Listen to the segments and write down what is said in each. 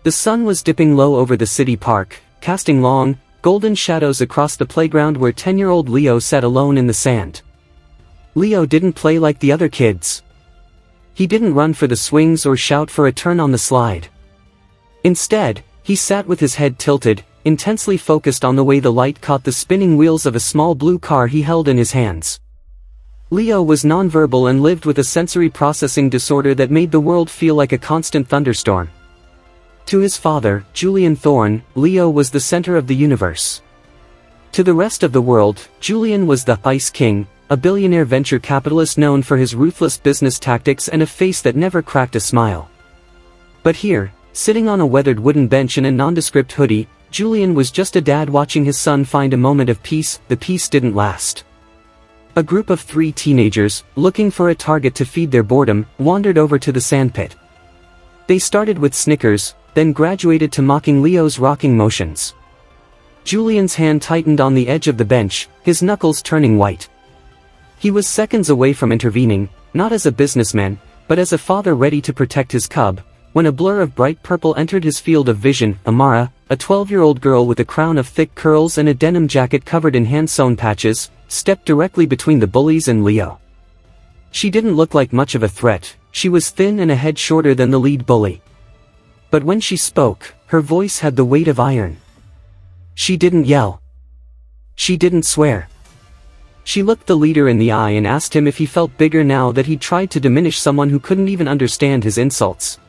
The sun was dipping low over the city park, casting long, golden shadows across the playground where 10-year-old Leo sat alone in the sand. Leo didn't play like the other kids. He didn't run for the swings or shout for a turn on the slide. Instead, he sat with his head tilted, intensely focused on the way the light caught the spinning wheels of a small blue car he held in his hands. Leo was nonverbal and lived with a sensory processing disorder that made the world feel like a constant thunderstorm. To his father, Julian Thorne, Leo was the center of the universe. To the rest of the world, Julian was the Ice King, a billionaire venture capitalist known for his ruthless business tactics and a face that never cracked a smile. But here, sitting on a weathered wooden bench in a nondescript hoodie, Julian was just a dad watching his son find a moment of peace. The peace didn't last. A group of 3 teenagers, looking for a target to feed their boredom, wandered over to the sandpit. They started with snickers, then graduated to mocking Leo's rocking motions. Julian's hand tightened on the edge of the bench, his knuckles turning white. He was seconds away from intervening, not as a businessman, but as a father ready to protect his cub, when a blur of bright purple entered his field of vision. Amara, a 12-year-old girl with a crown of thick curls and a denim jacket covered in hand-sewn patches, stepped directly between the bullies and Leo. She didn't look like much of a threat. She was thin and a head shorter than the lead bully. But when she spoke, her voice had the weight of iron. She didn't yell. She didn't swear. She looked the leader in the eye and asked him if he felt bigger now that he'd tried to diminish someone who couldn't even understand his insults.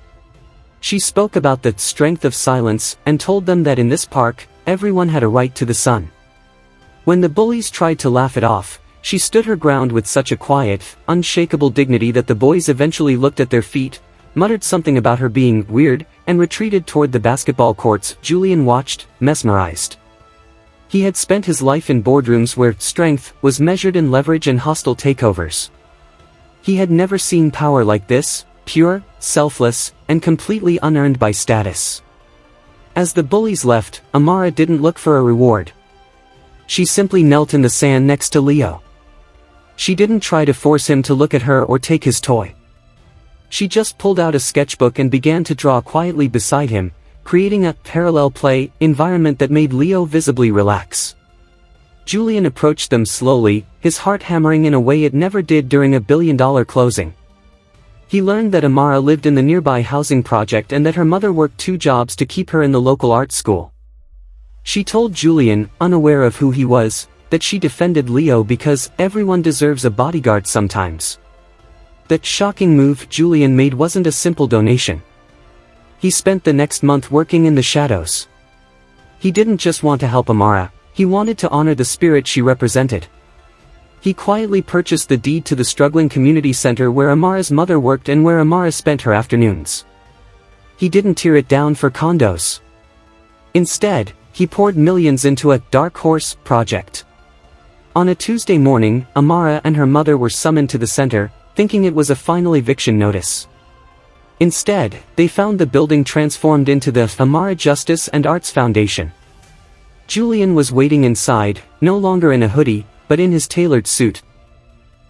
She spoke about the strength of silence, and told them that in this park, everyone had a right to the sun. When the bullies tried to laugh it off, she stood her ground with such a quiet, unshakable dignity that the boys eventually looked at their feet, muttered something about her being weird, and retreated toward the basketball courts. Julian watched, mesmerized. He had spent his life in boardrooms where strength was measured in leverage and hostile takeovers. He had never seen power like this, pure, selfless, and completely unearned by status. As the bullies left, Amara didn't look for a reward. She simply knelt in the sand next to Leo. She didn't try to force him to look at her or take his toy. She just pulled out a sketchbook and began to draw quietly beside him, creating a parallel play environment that made Leo visibly relax. Julian approached them slowly, his heart hammering in a way it never did during a billion-dollar closing. He learned that Amara lived in the nearby housing project and that her mother worked 2 jobs to keep her in the local art school. She told Julian, unaware of who he was, that she defended Leo because everyone deserves a bodyguard sometimes. That shocking move Julian made wasn't a simple donation. He spent the next month working in the shadows. He didn't just want to help Amara, he wanted to honor the spirit she represented. He quietly purchased the deed to the struggling community center where Amara's mother worked and where Amara spent her afternoons. He didn't tear it down for condos. Instead, he poured millions into a dark horse project. On a Tuesday morning, Amara and her mother were summoned to the center, thinking it was a final eviction notice. Instead, they found the building transformed into the Amara Justice and Arts Foundation. Julian was waiting inside, no longer in a hoodie, but in his tailored suit.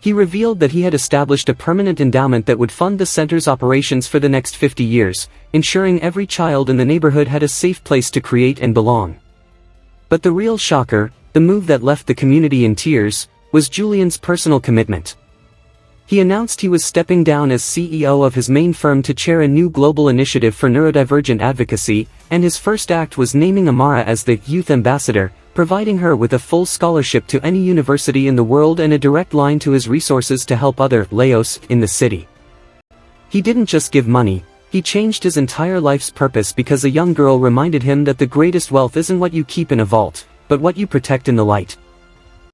He revealed that he had established a permanent endowment that would fund the center's operations for the next 50 years, ensuring every child in the neighborhood had a safe place to create and belong. But the real shocker, the move that left the community in tears, was Julian's personal commitment. He announced he was stepping down as CEO of his main firm to chair a new global initiative for neurodivergent advocacy, and his first act was naming Amara as the youth ambassador, providing her with a full scholarship to any university in the world and a direct line to his resources to help other Leos in the city. He didn't just give money, he changed his entire life's purpose because a young girl reminded him that the greatest wealth isn't what you keep in a vault, but what you protect in the light.